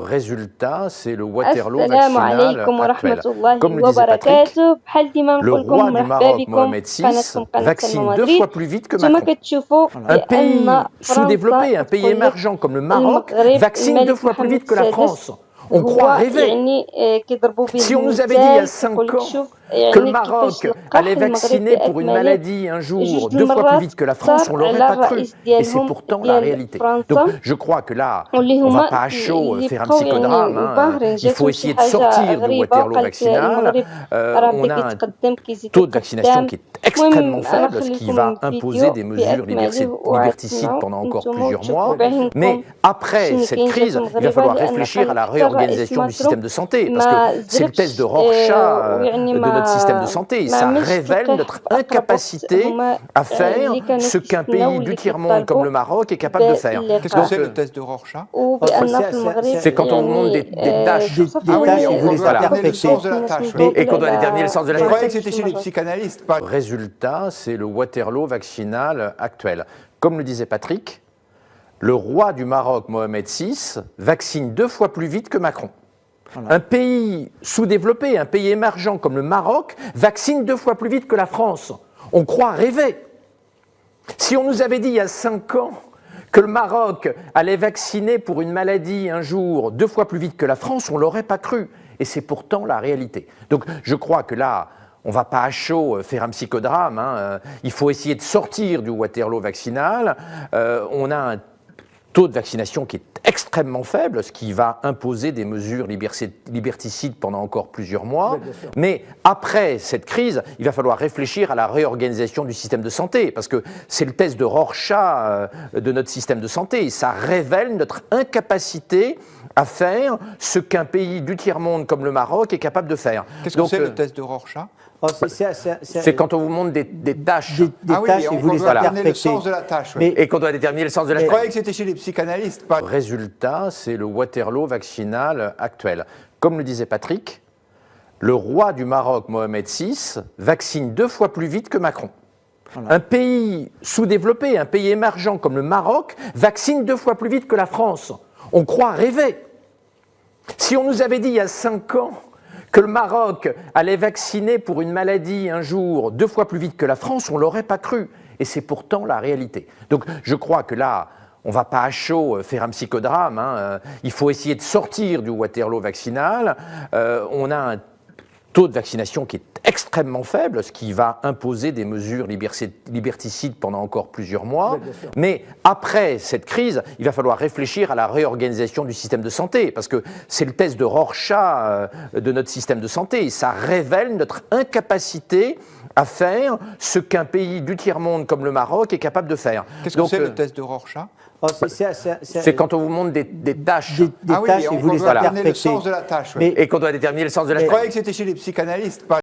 Résultat, c'est le Waterloo السلام vaccinal عليكم ورحمة actuel. الله Comme le disait Patrick, وبركاته. بحال ديما le نقول لكم roi du مرحبا Maroc, بكم Mohamed في VI, قناتكم قناة vaccine سلمى 2 مدريد. fois plus vite que نتوما Macron. كتشوفوا Un بأن pays sous-développé, فرنسا un pays كتقول لك émergent comme le Maroc, المغرب vaccine 2 الملك fois plus محمد vite que la السادس France. On croit هو rêver. يعني كيضربوا به Si on nous avait dit il y a المثال، كيقول 5 لك ans شوف que le يعني كيفاش Maroc لقح allait المغرب vacciner pour une بأكمله maladie un جوج jour 2 fois plus المرات vite que la France, صار on l'aurait على pas cru. الرئيس Et c'est ديالهم pourtant la ديال réalité. Donc فرنسا، je crois que là, واللي on va هما pas à chaud اللي faire un بقاو يعني psychodrame. وباهرين Il faut جاتهم شي essayer de حاجة sortir du غريبة، Waterloo وقالت vaccinal. المغرب راه On بدا a un كيتقدم كيزيد taux de vaccination القدام. qui est extrêmement المهم أنا faible, ce qui نخليكم va imposer الفيديو des mesures بأكمله وعاد liberticides تسمعوا pendant encore نتوما plusieurs وتشوفوا mois. بعينكم Mais après شنو cette كاين crise, جاتهم il va غريبة، falloir لأن réfléchir à قال la حتى الرئيس réorganisation du ماكرون système de santé, parce que ما c'est le test de زربش Rorschach ويعني de notre système de ما santé. ما Ça عملش révèle تلقيح notre في أقرب وقت. incapacité هما à faire اللي كانوا ce qu'un كيستناو pays واللي du tiers-monde comme كيطالبوا le Maroc est capable de faire. Qu'est-ce que c'est باللقاح، le test de Rorschach? وبأن في المغرب C'est quand on vous montre des tâches. Ah oui, on vous les doit interprétez. déterminer le sens de la tâche. oui. Et qu'on doit déterminer le sens de la Je tâche. croyais que c'était chez les psychanalystes. Pas... Résultat, c'est le Waterloo vaccinal actuel. Comme le disait Patrick, le roi du Maroc, Mohamed VI, vaccine 2 fois plus vite que Macron. Voilà. Un pays sous-développé, un pays émergent comme le Maroc, vaccine 2 fois plus vite que la France. On croit rêver. Si on nous avait dit il y a 5 ans que le Maroc allait vacciner pour une maladie un jour 2 fois plus vite que la France, on ne l'aurait pas cru. Et c'est pourtant la réalité. Donc je crois que là, on ne va pas à chaud faire un psychodrame. Il faut essayer de sortir du Waterloo vaccinal. On a un taux de vaccination qui est extrêmement faible, ce qui va imposer des mesures liberticides pendant encore plusieurs mois. Mais après cette crise, il va falloir réfléchir à la réorganisation du système de santé, parce que c'est le test de Rorschach de notre système de santé. Ça révèle notre incapacité à faire ce qu'un pays du tiers-monde comme le Maroc est capable de faire. Qu'est-ce que c'est le test de Rorschach? C'est quand on vous montre des tâches. Des tâches et vous les déterminer le sens de la tâche. Oui. Et qu'on doit déterminer le sens de la tâche. Je croyais que c'était chez les psychanalystes. Pas... Résultat, c'est le Waterloo vaccinal actuel. Comme le disait Patrick, le roi du Maroc, Mohamed VI, vaccine 2 fois plus vite que Macron. Voilà. Un pays sous-développé, un pays émergent comme le Maroc, vaccine 2 fois plus vite que la France. On croit rêver. Si on nous avait dit il y a 5 ans que le Maroc allait vacciner pour une maladie un jour 2 fois plus vite que la France, on ne l'aurait pas cru. Et c'est pourtant la réalité. Donc je crois que là, on ne va pas à chaud faire un psychodrame. Il faut essayer de sortir du Waterloo vaccinal. On a un taux de vaccination qui est extrêmement faible, ce qui va imposer des mesures liberticides pendant encore plusieurs mois. Mais après cette crise, il va falloir réfléchir à la réorganisation du système de santé, parce que c'est le test de Rorschach de notre système de santé. Ça révèle notre incapacité à faire ce qu'un pays du tiers-monde comme le Maroc est capable de faire. Qu'est-ce que c'est le test de Rorschach? C'est quand on vous montre des tâches. Ah oui, et vous les déterminer le sens de la tâche. Oui. Et qu'on doit déterminer le sens de la tâche. Je croyais que c'était chez les psychanalystes. Pas...